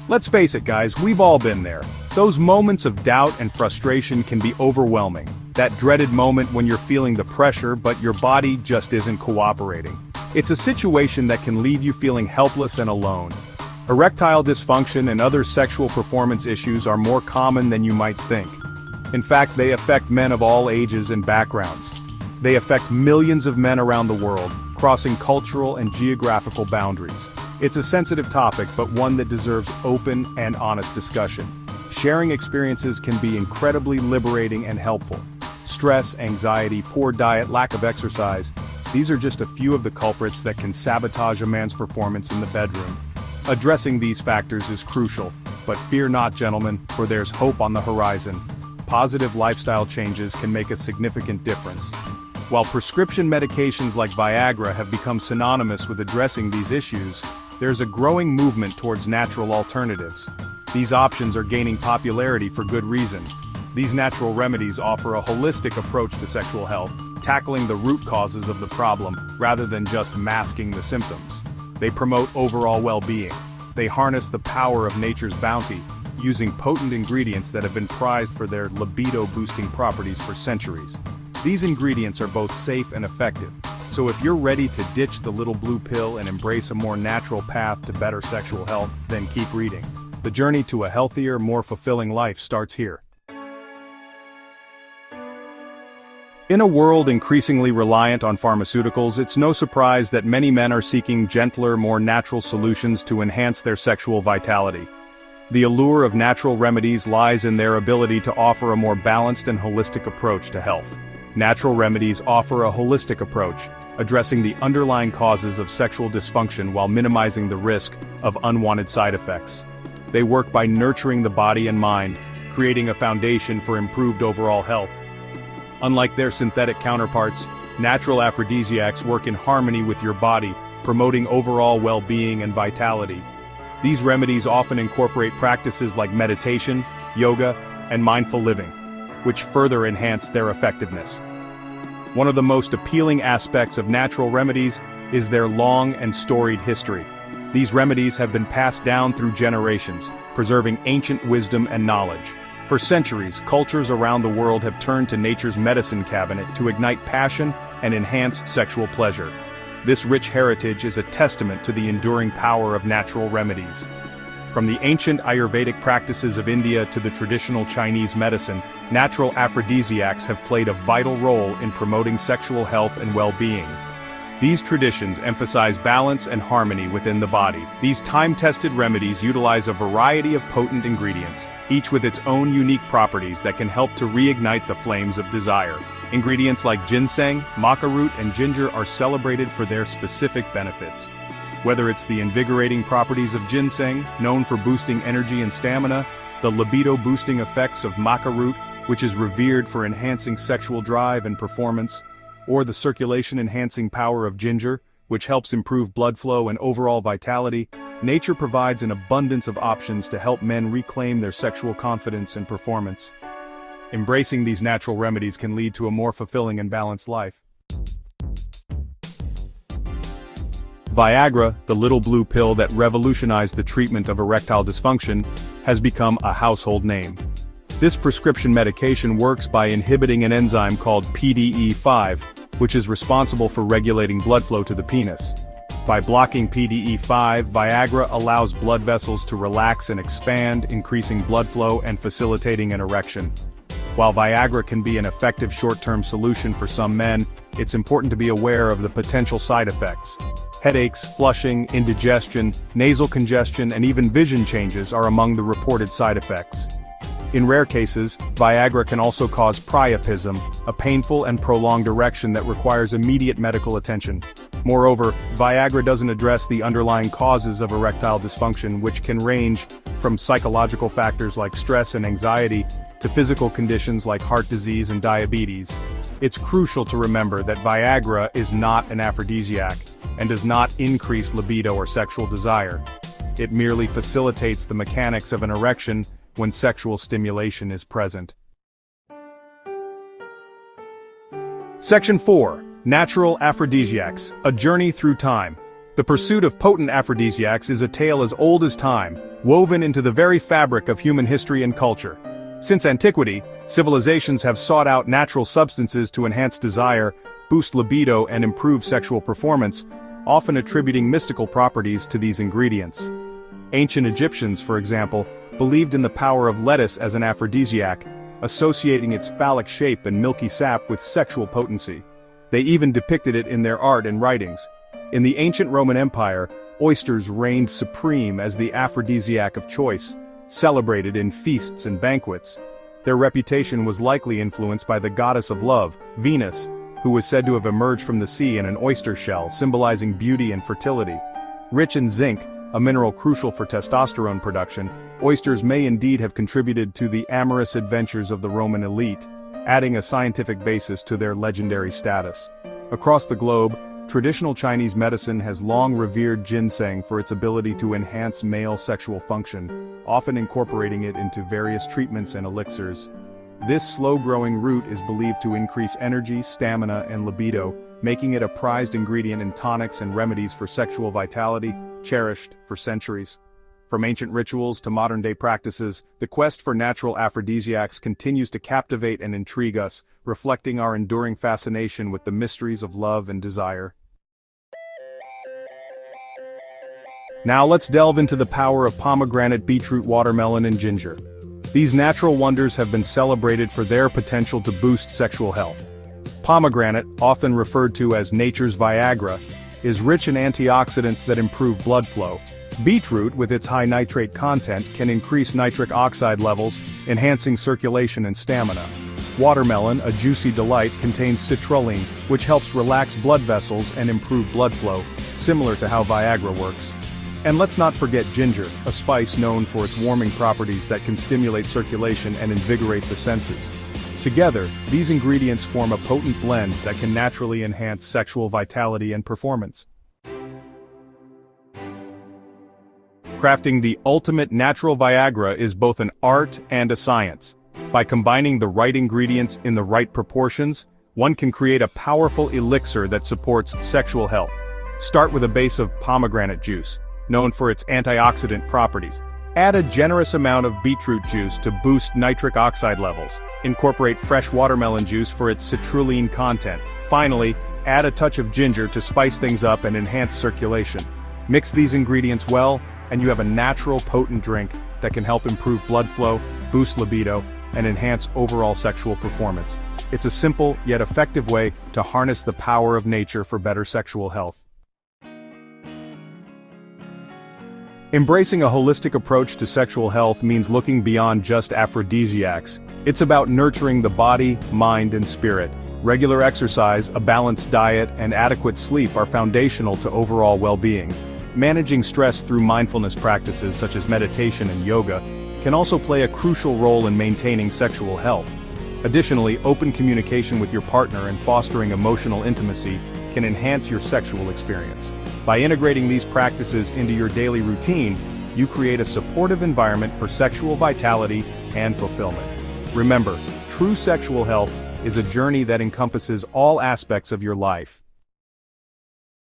Let's face it, guys, we've all been there. Those moments of doubt and frustration can be overwhelming. That dreaded moment when you're feeling the pressure but your body just isn't cooperating. It's a situation that can leave you feeling helpless and alone. Erectile dysfunction and other sexual performance issues are more common than you might think. In fact, they affect men of all ages and backgrounds. They affect millions of men around the world, crossing cultural and geographical boundaries. It's a sensitive topic, but one that deserves open and honest discussion. Sharing experiences can be incredibly liberating and helpful. Stress, anxiety, poor diet, lack of exercise, these are just a few of the culprits that can sabotage a man's performance in the bedroom. Addressing these factors is crucial, but fear not, gentlemen, for there's hope on the horizon. Positive lifestyle changes can make a significant difference. While prescription medications like Viagra have become synonymous with addressing these issues, there's a growing movement towards natural alternatives. These options are gaining popularity for good reason. These natural remedies offer a holistic approach to sexual health, tackling the root causes of the problem, rather than just masking the symptoms. They promote overall well-being. They harness the power of nature's bounty, using potent ingredients that have been prized for their libido-boosting properties for centuries. These ingredients are both safe and effective. So if you're ready to ditch the little blue pill and embrace a more natural path to better sexual health, then keep reading. The journey to a healthier, more fulfilling life starts here. In a world increasingly reliant on pharmaceuticals, it's no surprise that many men are seeking gentler, more natural solutions to enhance their sexual vitality. The allure of natural remedies lies in their ability to offer a more balanced and holistic approach to health. Natural remedies offer a holistic approach, addressing the underlying causes of sexual dysfunction while minimizing the risk of unwanted side effects. They work by nurturing the body and mind, creating a foundation for improved overall health. Unlike their synthetic counterparts, natural aphrodisiacs work in harmony with your body, promoting overall well-being and vitality. These remedies often incorporate practices like meditation, yoga, and mindful living, which further enhance their effectiveness. One of the most appealing aspects of natural remedies is their long and storied history. These remedies have been passed down through generations, preserving ancient wisdom and knowledge. For centuries, cultures around the world have turned to nature's medicine cabinet to ignite passion and enhance sexual pleasure. This rich heritage is a testament to the enduring power of natural remedies. From the ancient Ayurvedic practices of India to the traditional Chinese medicine, natural aphrodisiacs have played a vital role in promoting sexual health and well-being. These traditions emphasize balance and harmony within the body. These time-tested remedies utilize a variety of potent ingredients, each with its own unique properties that can help to reignite the flames of desire. Ingredients like ginseng, maca root, and ginger are celebrated for their specific benefits. Whether it's the invigorating properties of ginseng, known for boosting energy and stamina, the libido-boosting effects of maca root, which is revered for enhancing sexual drive and performance, or the circulation-enhancing power of ginger, which helps improve blood flow and overall vitality, nature provides an abundance of options to help men reclaim their sexual confidence and performance. Embracing these natural remedies can lead to a more fulfilling and balanced life. Viagra, the little blue pill that revolutionized the treatment of erectile dysfunction, has become a household name. This prescription medication works by inhibiting an enzyme called PDE5, which is responsible for regulating blood flow to the penis. By blocking PDE5, Viagra allows blood vessels to relax and expand, increasing blood flow and facilitating an erection. While Viagra can be an effective short-term solution for some men, it's important to be aware of the potential side effects. Headaches, flushing, indigestion, nasal congestion, and even vision changes are among the reported side effects. In rare cases, Viagra can also cause priapism, a painful and prolonged erection that requires immediate medical attention. Moreover, Viagra doesn't address the underlying causes of erectile dysfunction, which can range from psychological factors like stress and anxiety to physical conditions like heart disease and diabetes. It's crucial to remember that Viagra is not an aphrodisiac and does not increase libido or sexual desire. It merely facilitates the mechanics of an erection when sexual stimulation is present. Section 4. Natural aphrodisiacs, a journey through time. The pursuit of potent aphrodisiacs is a tale as old as time, woven into the very fabric of human history and culture. Since antiquity, civilizations have sought out natural substances to enhance desire, boost libido, and improve sexual performance, often attributing mystical properties to these ingredients. Ancient Egyptians, for example, believed in the power of lettuce as an aphrodisiac, associating its phallic shape and milky sap with sexual potency. They even depicted it in their art and writings. In the ancient Roman Empire, oysters reigned supreme as the aphrodisiac of choice, celebrated in feasts and banquets. Their reputation was likely influenced by the goddess of love, Venus, who was said to have emerged from the sea in an oyster shell, symbolizing beauty and fertility. Rich in zinc, a mineral crucial for testosterone production, oysters may indeed have contributed to the amorous adventures of the Roman elite, adding a scientific basis to their legendary status. Across the globe, traditional Chinese medicine has long revered ginseng for its ability to enhance male sexual function, often incorporating it into various treatments and elixirs. This slow-growing root is believed to increase energy, stamina, and libido, making it a prized ingredient in tonics and remedies for sexual vitality, cherished for centuries. From ancient rituals to modern-day practices, the quest for natural aphrodisiacs continues to captivate and intrigue us, reflecting our enduring fascination with the mysteries of love and desire. Now let's delve into the power of pomegranate, beetroot, watermelon, and ginger. These natural wonders have been celebrated for their potential to boost sexual health. Pomegranate, often referred to as nature's Viagra, is rich in antioxidants that improve blood flow. Beetroot, with its high nitrate content, can increase nitric oxide levels, enhancing circulation and stamina. Watermelon, a juicy delight, contains citrulline, which helps relax blood vessels and improve blood flow, similar to how Viagra works. And let's not forget ginger, a spice known for its warming properties that can stimulate circulation and invigorate the senses. Together, these ingredients form a potent blend that can naturally enhance sexual vitality and performance. Crafting the ultimate natural Viagra is both an art and a science. By combining the right ingredients in the right proportions, one can create a powerful elixir that supports sexual health. Start with a base of pomegranate juice, known for its antioxidant properties. Add a generous amount of beetroot juice to boost nitric oxide levels. Incorporate fresh watermelon juice for its citrulline content. Finally, add a touch of ginger to spice things up and enhance circulation. Mix these ingredients well, and you have a natural, potent drink that can help improve blood flow, boost libido, and enhance overall sexual performance. It's a simple yet effective way to harness the power of nature for better sexual health. Embracing a holistic approach to sexual health means looking beyond just aphrodisiacs. It's about nurturing the body, mind, and spirit. Regular exercise, a balanced diet, and adequate sleep are foundational to overall well-being. Managing stress through mindfulness practices such as meditation and yoga can also play a crucial role in maintaining sexual health. Additionally, open communication with your partner and fostering emotional intimacy can enhance your sexual experience. By integrating these practices into your daily routine, you create a supportive environment for sexual vitality and fulfillment. Remember, true sexual health is a journey that encompasses all aspects of your life.